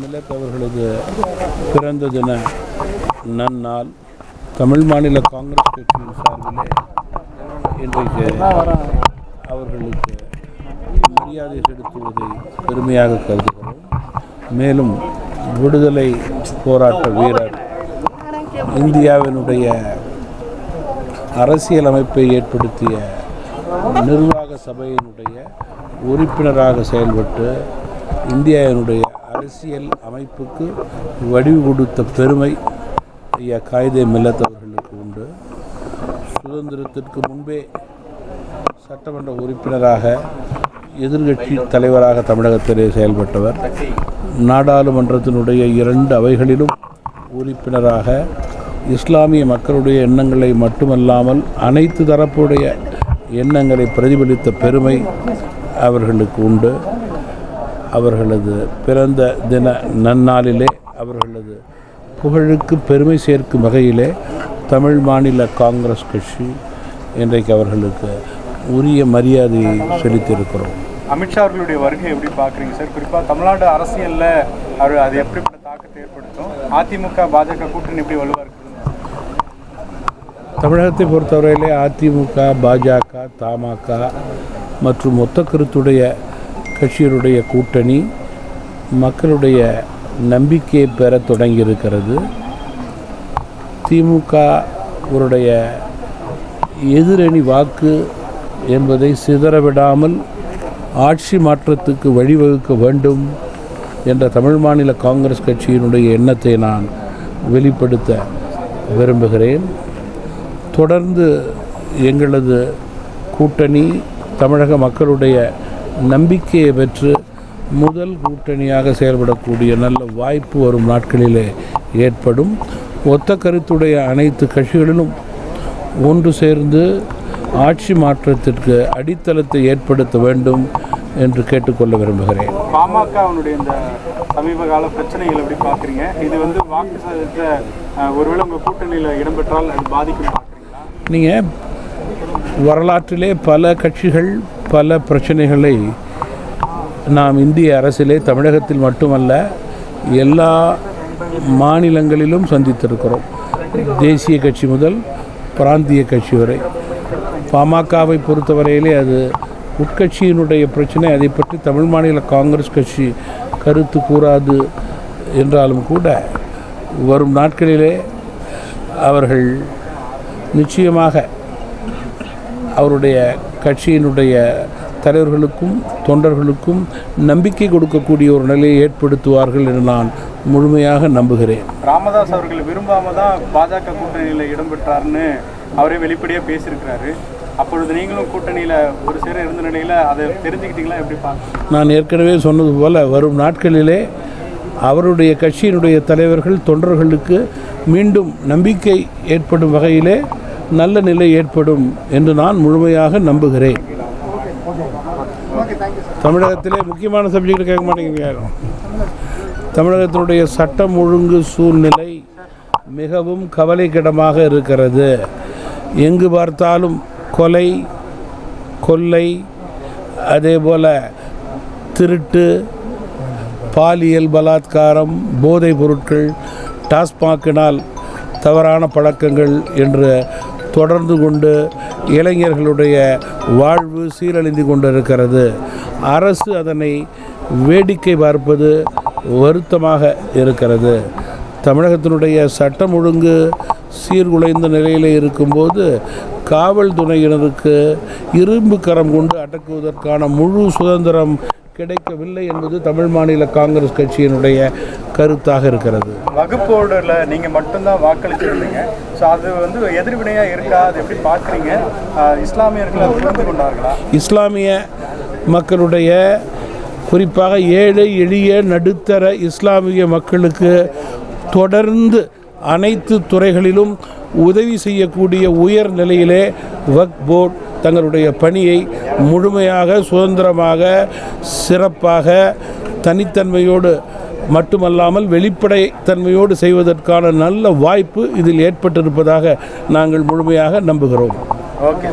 மில்லத் அவர்களது பிறந்த தின நன்னாள். தமிழ் மாநில காங்கிரஸ் கட்சியின் சார்பிலே இன்றைக்கு அவர்களுக்கு மரியாதை செலுத்துவதை பெருமையாக கருதுகிறோம். மேலும் விடுதலை போராட்ட வீரர், இந்தியாவினுடைய அரசியலமைப்பை ஏற்படுத்திய நிர்வாக சபையினுடைய உறுப்பினராக செயல்பட்டு இந்தியாவினுடைய அரசியல் அமைப்புக்கு வடிவு கொடுத்த பெருமை ஐயா காயிதே மில்லத் அவர்களுக்கு உண்டு. சுதந்திரத்திற்கு முன்பே சட்டமன்ற உறுப்பினராக, எதிர்கட்சி தலைவராக தமிழகத்திலே செயல்பட்டவர். நாடாளுமன்றத்தினுடைய 2 அவைகளிலும் உறுப்பினராக இஸ்லாமிய மக்களுடைய எண்ணங்களை மட்டுமல்லாமல் அனைத்து தரப்புடைய எண்ணங்களை பிரதிபலித்த பெருமை அவர்களுக்கு உண்டு. அவர்களது பிறந்த தின நன்னாளிலே அவர்களது புகழுக்கு பெருமை சேர்க்கும் வகையிலே தமிழ் மாநில காங்கிரஸ் கட்சி இன்றைக்கு அவர்களுக்கு உரிய மரியாதையை செலுத்தியிருக்கிறோம். அமித்ஷா அவர்களுடைய வருகை எப்படி பார்க்குறீங்க சார்? குறிப்பாக தமிழ்நாடு அரசியலில் அது எப்படிப்பட்ட தாக்கத்தை ஏற்படுத்தும்? அதிமுக பாஜக கூட்டணி எப்படி வலுவாக இருக்குது? தமிழகத்தை பொறுத்தவரையிலே அதிமுக, பாஜக, தமாக மற்றும் மொத்த கருத்துடைய கட்சிகளுடைய கூட்டணி மக்களுடைய நம்பிக்கையை பெற தொடங்கியிருக்கிறது. திமுக உடைய எதிரணி வாக்கு என்பதை சிதறவிடாமல் ஆட்சி மாற்றத்துக்கு வழிவகுக்க வேண்டும் என்ற தமிழ் மாநில காங்கிரஸ் கட்சியினுடைய எண்ணத்தை நான் வெளிப்படுத்த விரும்புகிறேன். தொடர்ந்து எங்களது கூட்டணி தமிழக மக்களுடைய நம்பிக்கையை பெற்று முதல் கூட்டணியாக செயல்படக்கூடிய நல்ல வாய்ப்பு வரும் நாட்களிலே ஏற்படும். ஒத்த கருத்துடைய அனைத்து கட்சிகளிலும் ஒன்று சேர்ந்து ஆட்சி மாற்றத்திற்கு அடித்தளத்தை ஏற்படுத்த வேண்டும் என்று கேட்டுக்கொள்ள விரும்புகிறேன். பாமகவுடைய இந்த சமீப கால பிரச்சனைகள் எப்படி பார்க்குறீங்க? இது வாக்கு சதவீதத்தை ஒருவேளை உங்கள் கூட்டணியில் இடம்பெற்றால் அது பாதிக்கும் பார்க்குறீங்களா? நீங்கள் வரலாற்றிலே பல கட்சிகள் பல பிரச்சனைகளை நாம் இந்திய அரசிலே தமிழகத்தில் மட்டுமல்ல எல்லா மாநிலங்களிலும் சந்தித்திருக்கிறோம். தேசிய கட்சி முதல் பிராந்திய கட்சி வரை. பாமகவை பொறுத்தவரையிலே அது உட்கட்சியினுடைய பிரச்சனை. அதை பற்றி தமிழ் மாநில காங்கிரஸ் கட்சி கருத்து கூறாது என்றாலும் கூட வரும் நாட்களிலே அவர்கள் நிச்சயமாக அவருடைய கட்சியினுடைய தலைவர்களுக்கும் தொண்டர்களுக்கும் நம்பிக்கை கொடுக்கக்கூடிய ஒரு நிலையை ஏற்படுத்துவார்கள் என்று நான் முழுமையாக நம்புகிறேன். ராமதாஸ் அவர்கள் விரும்பாமல் தான் பாஜக கூட்டணியில் இடம்பெற்றார்னு அவரே வெளிப்படையாக பேசியிருக்கிறாரு. அப்பொழுது நீங்களும் கூட்டணியில் ஒரு சேர இருந்த நிலையில் அதை தெரிஞ்சுக்கிட்டீங்களா? எப்படி பார்க்க? நான் ஏற்கனவே சொன்னது போல் வரும் நாட்களிலே அவருடைய கட்சியினுடைய தலைவர்கள் தொண்டர்களுக்கு மீண்டும் நம்பிக்கை ஏற்படும் வகையிலே நல்ல நிலை ஏற்படும் என்று நான் முழுமையாக நம்புகிறேன். தமிழகத்திலே முக்கியமான சப்ஜெக்ட் கேட்க மாட்டேங்கிறீங்க. தமிழகத்தினுடைய சட்டம் ஒழுங்கு சூழ்நிலை மிகவும் கவலைக்கிடமாக இருக்கிறது. எங்கு பார்த்தாலும் கொலை, கொள்ளை, அதேபோல் திருட்டு, பாலியல் பலாத்காரம், போதைப் பொருட்கள், டாஸ்மாகினால் தவறான பழக்கங்கள் என்று தொடர்ந்து கொண்டு இளைஞர்களுடைய வாழ்வு சீரழிந்து கொண்டிருக்கிறது. அரசு அதனை வேடிக்கை பார்ப்பது வருத்தமாக இருக்கிறது. தமிழகத்தினுடைய சட்டம் ஒழுங்கு சீர்குலைந்த நிலையில் இருக்கும்போது காவல்துறையினருக்கு இரும்பு கரம் கொண்டு அடக்குவதற்கான முழு சுதந்திரம் கிடைக்கவில்லை என்பது தமிழ் மாநில காங்கிரஸ் கட்சியினுடைய கருத்தாக இருக்கிறது. வகுப்போடில் நீங்கள் மட்டும்தான் வாக்களிச்சிருந்தீங்க. ஸோ அது எதிர்வினையாக இருக்கா? அது எப்படி பார்க்குறீங்க? இஸ்லாமியர்கள் அதை புரிந்து கொண்டார்களா? இஸ்லாமிய மக்களுடைய, குறிப்பாக ஏழை எளிய நடுத்தர இஸ்லாமிய மக்களுக்கு தொடர்ந்து அனைத்து துறைகளிலும் உதவி செய்யக்கூடிய உயர் நிலையிலே வக்ஃப் போர்டு தங்களுடைய பணியை முழுமையாக, சுதந்திரமாக, சிறப்பாக, தனித்தன்மையோடு மட்டுமல்லாமல் வெளிப்படைத்தன்மையோடு செய்வதற்கான நல்ல வாய்ப்பு இதில் ஏற்பட்டிருப்பதாக நாங்கள் முழுமையாக நம்புகிறோம். ஓகே.